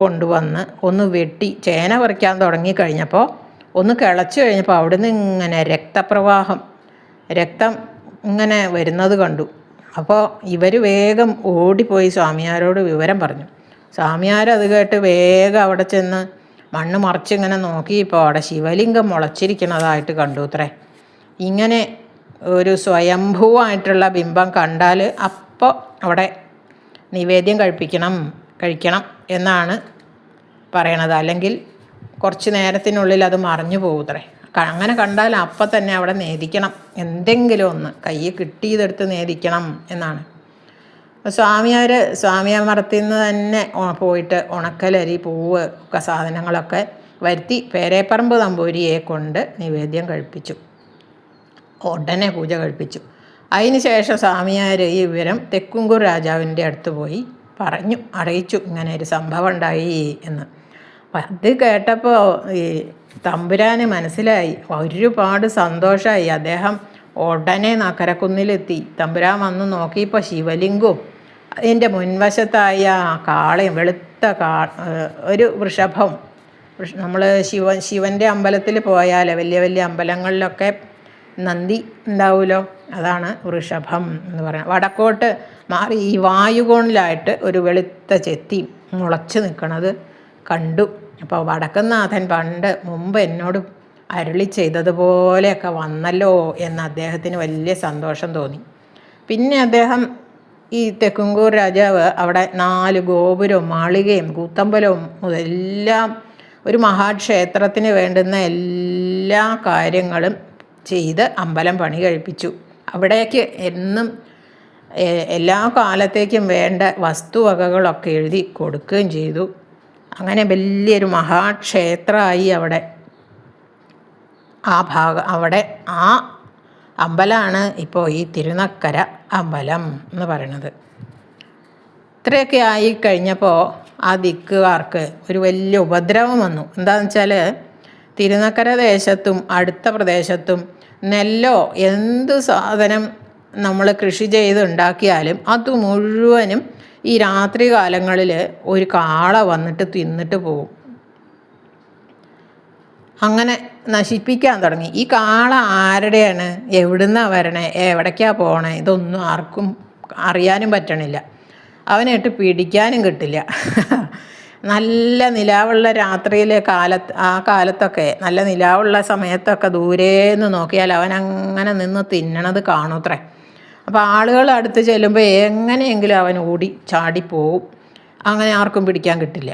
കൊണ്ടുവന്ന് ഒന്ന് വെട്ടി ചേന പറിക്കാൻ തുടങ്ങിക്കഴിഞ്ഞപ്പോൾ ഒന്ന് കിളച്ച് കഴിഞ്ഞപ്പോൾ അവിടുന്ന് ഇങ്ങനെ രക്തം ഇങ്ങനെ വരുന്നത് കണ്ടു. അപ്പോൾ ഇവർ വേഗം ഓടിപ്പോയി സ്വാമിയാരോട് വിവരം പറഞ്ഞു. സ്വാമിയാരത് കേട്ട് വേഗം അവിടെ ചെന്ന് മണ്ണ് മറിച്ചിങ്ങനെ നോക്കിയപ്പോൾ അവിടെ ശിവലിംഗം മുളച്ചിരിക്കുന്നതായിട്ട് കണ്ടു അത്രേ. ഇങ്ങനെ ഒരു സ്വയംഭൂവായിട്ടുള്ള ബിംബം കണ്ടാൽ അപ്പോൾ അവിടെ നിവേദ്യം കഴിക്കണം എന്നാണ് പറയണത്. അല്ലെങ്കിൽ കുറച്ച് നേരത്തിനുള്ളിൽ അത് മറിഞ്ഞു പോകുത്രേ. അങ്ങനെ കണ്ടാൽ അപ്പം തന്നെ അവിടെ നേദിക്കണം, എന്തെങ്കിലും ഒന്ന് കയ്യിൽ കിട്ടിയതെടുത്ത് നേദിക്കണം എന്നാണ്. സ്വാമിയാമരത്തിൽ നിന്ന് തന്നെ പോയിട്ട് ഉണക്കലരി, പൂവ് ഒക്കെ സാധനങ്ങളൊക്കെ വരുത്തി പേരേപ്പറമ്പ് നമ്പൂരിയെ കൊണ്ട് നിവേദ്യം കഴിപ്പിച്ചു. ഉടനെ പൂജ കഴിപ്പിച്ചു. അതിന് ശേഷം സ്വാമിയാർ ഈ വിവരം തെക്കുംകൂർ രാജാവിൻ്റെ അടുത്ത് പോയി അറിയിച്ചു ഇങ്ങനെ ഒരു സംഭവം ഉണ്ടായി എന്ന്. അപ്പം അത് കേട്ടപ്പോൾ ഈ തമ്പുരാന് മനസ്സിലായി, ഒരുപാട് സന്തോഷമായി. അദ്ദേഹം ഉടനെ നക്കരക്കുന്നിലെത്തി. തമ്പുരാൻ വന്ന് നോക്കിയപ്പോൾ ശിവലിംഗവും അതിൻ്റെ മുൻവശത്തായ കാളയും വെളുത്ത ഒരു വൃഷഭം. നമ്മൾ ശിവൻ്റെ അമ്പലത്തിൽ പോയാൽ വലിയ വലിയ അമ്പലങ്ങളിലൊക്കെ നന്ദി ഉണ്ടാവുമല്ലോ, അതാണ് വൃഷഭം എന്ന് പറയുന്നത്. വടക്കോട്ട് മാറി ഈ വായുകോണിലായിട്ട് ഒരു വെളുത്ത ചെത്തി മുളച്ച് നിൽക്കണത് കണ്ടു. അപ്പോൾ വടക്കുംനാഥൻ മുമ്പ് എന്നോട് അരുളി ചെയ്തതുപോലെയൊക്കെ വന്നല്ലോ എന്ന് അദ്ദേഹത്തിന് വലിയ സന്തോഷം തോന്നി. പിന്നെ അദ്ദേഹം ഈ തെക്കുംകൂർ രാജാവ് അവിടെ 4 ഗോപുരവും മാളികയും കൂത്തമ്പലവും എല്ലാം ഒരു മഹാക്ഷേത്രത്തിന് വേണ്ടുന്ന എല്ലാ കാര്യങ്ങളും ചെയ്ത് അമ്പലം പണി കഴിപ്പിച്ചു. അവിടേക്ക് എന്നും എല്ലാ കാലത്തേക്കും വേണ്ട വസ്തുവകകളൊക്കെ എഴുതി കൊടുക്കുകയും ചെയ്തു. അങ്ങനെ വലിയൊരു മഹാക്ഷേത്രമായി അവിടെ അവിടെ ആ അമ്പലമാണ് ഇപ്പോൾ ഈ തിരുനക്കര അമ്പലം എന്ന് പറയുന്നത്. ഇത്രയൊക്കെ ആയി കഴിഞ്ഞപ്പോൾ ആ ദിക്കുകാർക്ക് ഒരു വലിയ ഉപദ്രവം വന്നു. എന്താണെന്ന് വെച്ചാൽ തിരുനക്കര ദേശത്തും അടുത്ത പ്രദേശത്തും നെല്ലോ എന്ത് സാധനം നമ്മൾ കൃഷി ചെയ്ത് ഉണ്ടാക്കിയാലും അത് മുഴുവനും ഈ രാത്രി കാലങ്ങളിൽ ഒരു കാള വന്നിട്ട് തിന്നിട്ട് പോകും. അങ്ങനെ നശിപ്പിക്കാൻ തുടങ്ങി. ഈ കാള ആരുടെയാണ്, എവിടുന്നാണ് വരണേ, എവിടേക്കാണ് പോകണേ, ഇതൊന്നും ആർക്കും അറിയാനും പറ്റണില്ല. അവനായിട്ട് പിടിക്കാനും കിട്ടില്ല. നല്ല നിലാവുള്ള രാത്രിയിൽ ആ കാലത്തൊക്കെ നല്ല നിലാവുള്ള സമയത്തൊക്കെ ദൂരേന്ന് നോക്കിയാൽ അവനങ്ങനെ നിന്ന് തിന്നണത് കാണൂത്രേ. അപ്പോൾ ആളുകൾ അടുത്ത് ചെല്ലുമ്പോൾ എങ്ങനെയെങ്കിലും അവൻ ചാടിപ്പോവും. അങ്ങനെ ആർക്കും പിടിക്കാൻ കിട്ടില്ല.